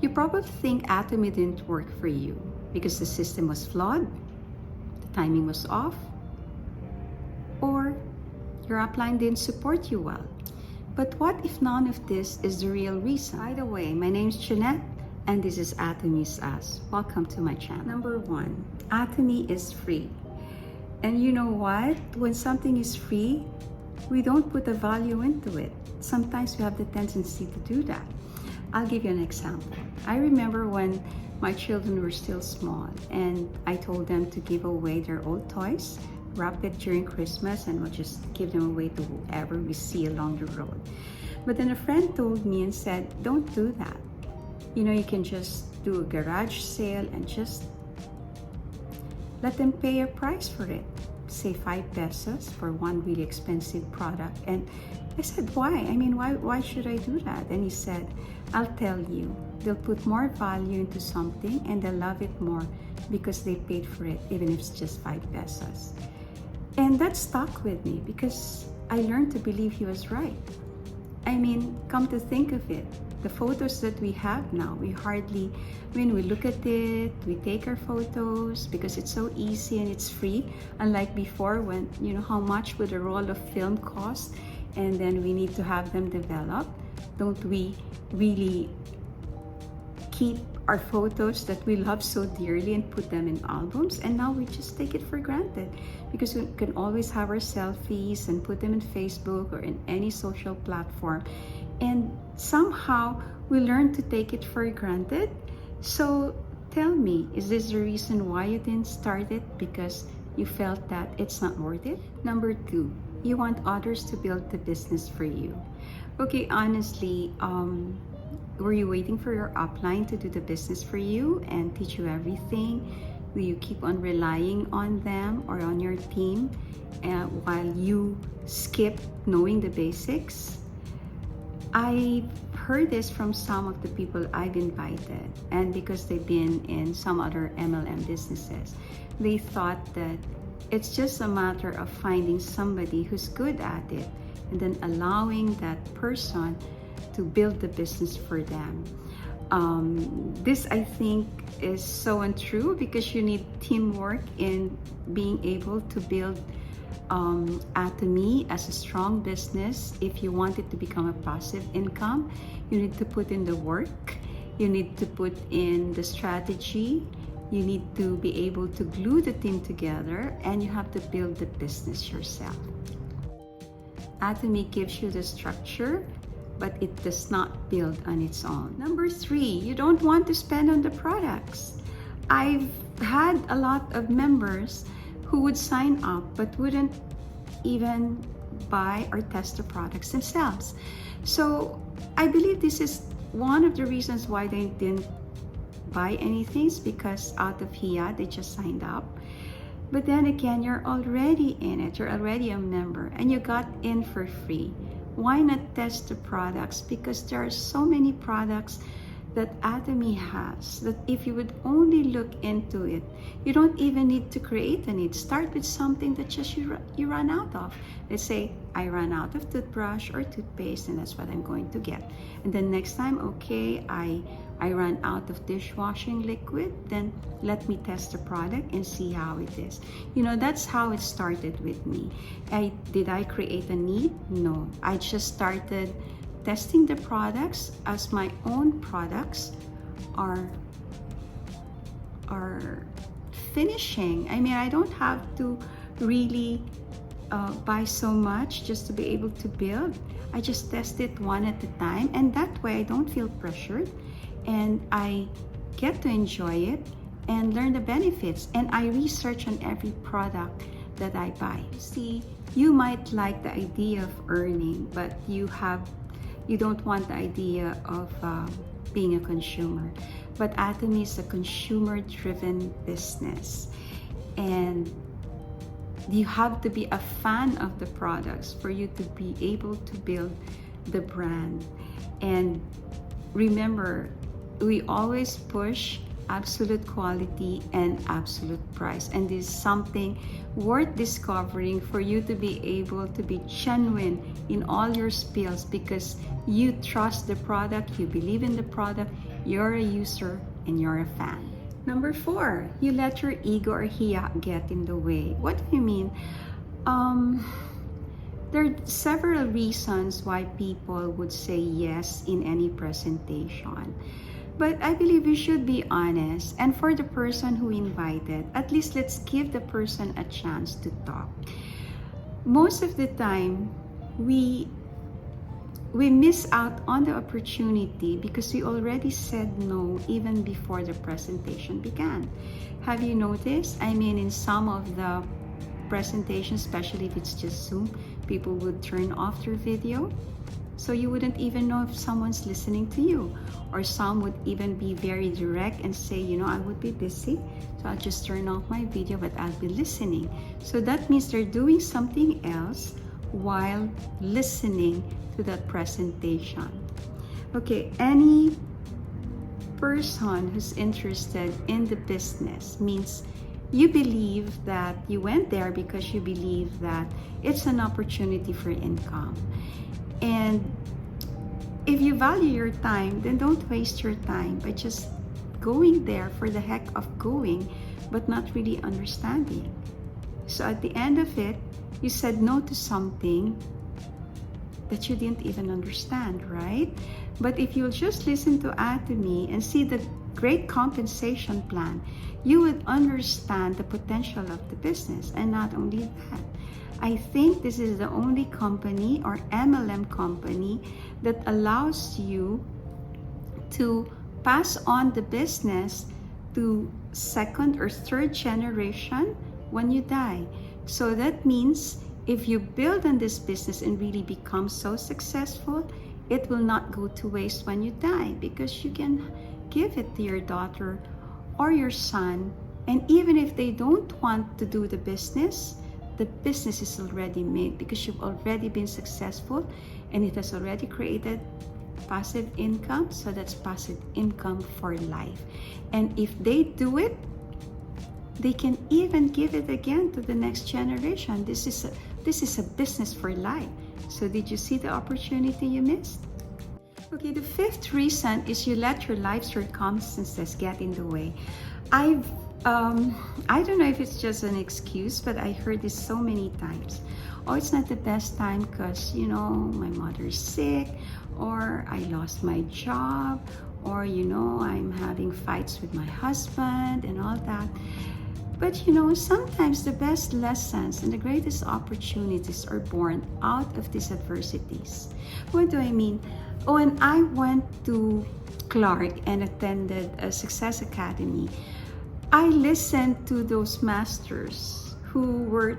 You probably think Atomy didn't work for you because the system was flawed, the timing was off, or your upline didn't support you well. But what if none of this is the real reason? By the way, my name's Jeanette, and this is Atomy's Us. Welcome to my channel. Number 1, Atomy is free. And you know what? When something is free, we don't put a value into it. Sometimes we have the tendency to do that. I'll give you an example. I remember when my children were still small and I told them to give away their old toys, wrap it during Christmas, and we'll just give them away to whoever we see along the road. But then a friend told me and said, don't do that. You can just do a garage sale and just let them pay a price for it. Say 5 pesos for one really expensive product. And I said, why? Why should I do that? And he said, I'll tell you, they'll put more value into something and they'll love it more because they paid for it, even if it's just 5 pesos. And that stuck with me because I learned to believe he was right. Come to think of it, the photos that we have now, we look at it, we take our photos because it's so easy and it's free. Unlike before when, how much would a roll of film cost and then we need to have them developed. Don't we really keep our photos that we love so dearly and put them in albums? And now we just take it for granted because we can always have our selfies and put them in Facebook or in any social platform. And somehow we learn to take it for granted. So tell me, is this the reason why you didn't start it? Because you felt that it's not worth it? Number 2, you want others to build the business for you. Okay, honestly, were you waiting for your upline to do the business for you and teach you everything? Will you keep on relying on them or on your team while you skip knowing the basics? I've heard this from some of the people I've invited, and because they've been in some other MLM businesses, they thought that it's just a matter of finding somebody who's good at it and then allowing that person to build the business for them. This, I think, is so untrue because you need teamwork in being able to build Atomy as a strong business. If you want it to become a passive income, you need to put in the work, you need to put in the strategy, you need to be able to glue the team together, and you have to build the business yourself. Atomy gives you the structure, but it does not build on its own. Number 3, you don't want to spend on the products. I've had a lot of members who would sign up but wouldn't even buy or test the products themselves. So I believe this is one of the reasons why they didn't buy anything, is because out of hiya they just signed up. But then again, you're already in it, you're already a member, and you got in for free. Why not test the products? Because there are so many products that Atomy has that if you would only look into it, you don't even need to create a need. Start with something that just you run out of. Let's say I ran out of toothbrush or toothpaste and that's what I'm going to get. And then next time, okay, I ran out of dishwashing liquid, then let me test the product and see how it is. That's how it started with me. Did I create a need? No, I just started testing the products as my own products are finishing. I don't have to really buy so much just to be able to build. I just test it one at a time, and that way I don't feel pressured and I get to enjoy it and learn the benefits, and I research on every product that I buy. See, you might like the idea of earning, but you don't want the idea of being a consumer. But Atomy is a consumer-driven business, and you have to be a fan of the products for you to be able to build the brand. And remember, we always push absolute quality and absolute price, and this is something worth discovering for you to be able to be genuine in all your spills, because you trust the product, you believe in the product, You're a user and you're a fan. Number 4, you let your ego or hiya get in the way. What do you mean? There are several reasons why people would say yes in any presentation. But I believe we should be honest. And for the person who invited, at least let's give the person a chance to talk. Most of the time, we miss out on the opportunity because we already said no even before the presentation began. Have you noticed? I mean, in some of the presentations, especially if it's just Zoom, people would turn off their video. So you wouldn't even know if someone's listening to you. Or some would even be very direct and say, you know, I would be busy, so I'll just turn off my video, but I'll be listening. So that means they're doing something else while listening to that presentation. Okay, any person who's interested in the business means you believe that you went there because you believe that it's an opportunity for income. And if you value your time, then don't waste your time by just going there for the heck of going, but not really understanding. So at the end of it, you said no to something that you didn't even understand, right? But if you'll just listen to Atomy and see the great compensation plan, you would understand the potential of the business. And not only that, I think this is the only company or MLM company that allows you to pass on the business to second or third generation when you die. So that means if you build on this business and really become so successful, it will not go to waste when you die, because you can give it to your daughter or your son. And even if they don't want to do the business is already made because you've already been successful and it has already created passive income. So that's passive income for life. And if they do it, they can even give it again to the next generation. This is a business for life. So did you see the opportunity you missed? Okay, the 5th reason is you let your life circumstances get in the way. I don't know if it's just an excuse, but I heard this so many times. Oh, it's not the best time because, you know, my mother's sick, or I lost my job, or, you know, I'm having fights with my husband and all that. But, you know, sometimes the best lessons and the greatest opportunities are born out of these adversities. What do I mean? When I went to Clark and attended a Success Academy, I listened to those masters who were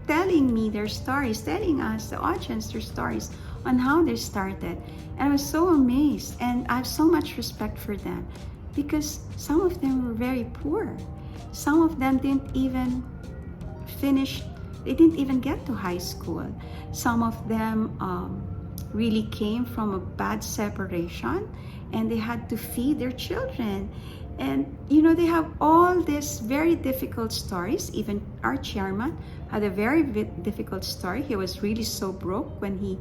telling me their stories, telling us, the audience, their stories on how they started. And I was so amazed, and I have so much respect for them because some of them were very poor. Some of them didn't even finish, they didn't even get to high school. Some of them really came from a bad separation and they had to feed their children. And you know, they have all these very difficult stories. Even our chairman had a very difficult story. He was really so broke when he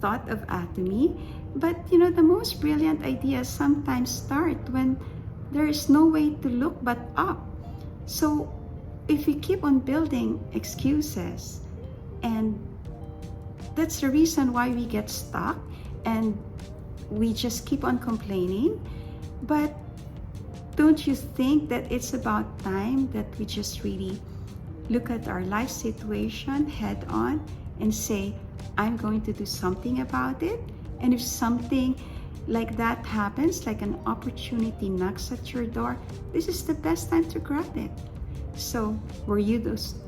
thought of Atomy. But you know, the most brilliant ideas sometimes start when there is no way to look but up. So if we keep on building excuses, and that's the reason why we get stuck and we just keep on complaining. But don't you think that it's about time that we just really look at our life situation head on and say, I'm going to do something about it? And if something like that happens, like an opportunity knocks at your door, this is the best time to grab it. So were you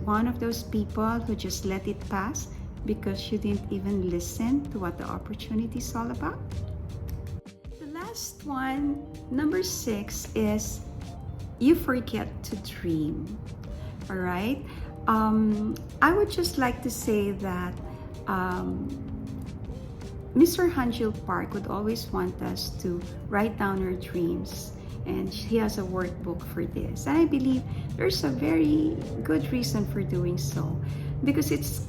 one of those people who just let it pass because you didn't even listen to what the opportunity is all about? The last one, number 6, is you forget to dream. All right. I would just like to say that Mr. Hanjil Park would always want us to write down our dreams, and he has a workbook for this. And I believe there's a very good reason for doing so, because it's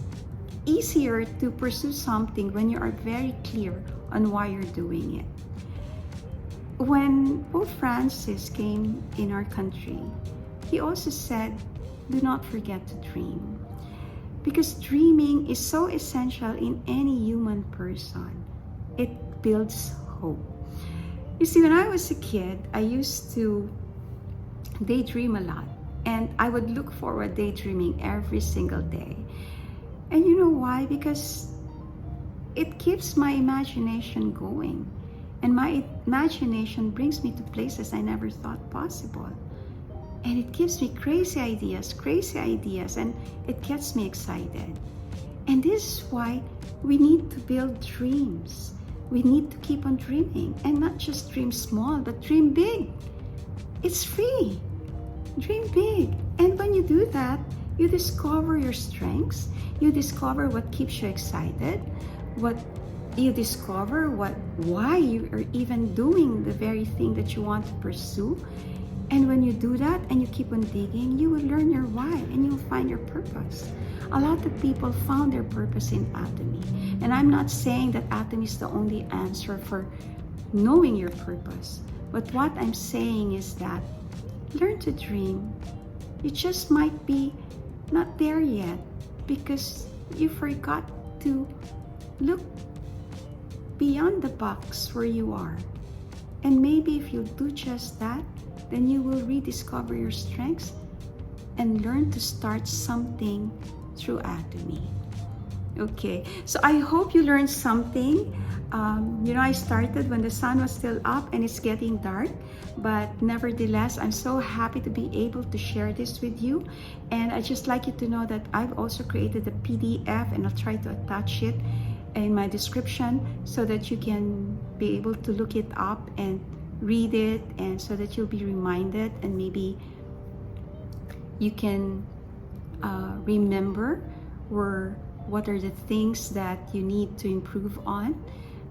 easier to pursue something when you are very clear on why you're doing it. when Pope Francis came in our country, he also said, do not forget to dream. Because dreaming is so essential in any human person. It builds hope. You see, when I was a kid, I used to daydream a lot. And I would look forward daydreaming every single day. And you know why? Because it keeps my imagination going. And my imagination brings me to places I never thought possible. And it gives me crazy ideas, and it gets me excited. And this is why we need to build dreams. We need to keep on dreaming, and not just dream small, but dream big. It's free. Dream big. And when you do that, you discover your strengths, you discover what keeps you excited, you discover why you are even doing the very thing that you want to pursue. And when you do that and you keep on digging, you will learn your why and you will find your purpose. A lot of people found their purpose in Atomy. And I'm not saying that Atomy is the only answer for knowing your purpose. But what I'm saying is that learn to dream. You just might be not there yet because you forgot to look beyond the box where you are. And maybe if you do just that, then you will rediscover your strengths and learn to start something through Atomy. Okay, so I hope you learned something. I started when the sun was still up and it's getting dark, but nevertheless, I'm so happy to be able to share this with you. And I'd just like you to know that I've also created a PDF, and I'll try to attach it in my description so that you can be able to look it up and read it, and so that you'll be reminded, and maybe you can remember what are the things that you need to improve on.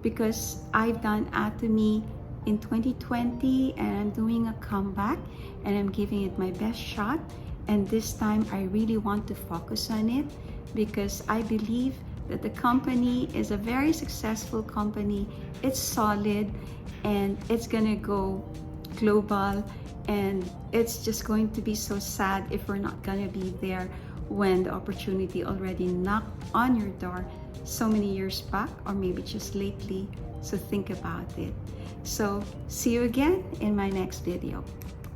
Because I've done Atomy in 2020 and I'm doing a comeback and I'm giving it my best shot, and this time I really want to focus on it because I believe that the company is a very successful company. It's solid and it's gonna go global, and it's just going to be so sad if we're not gonna be there when the opportunity already knocked on your door so many years back, or maybe just lately. So think about it. So see you again in my next video.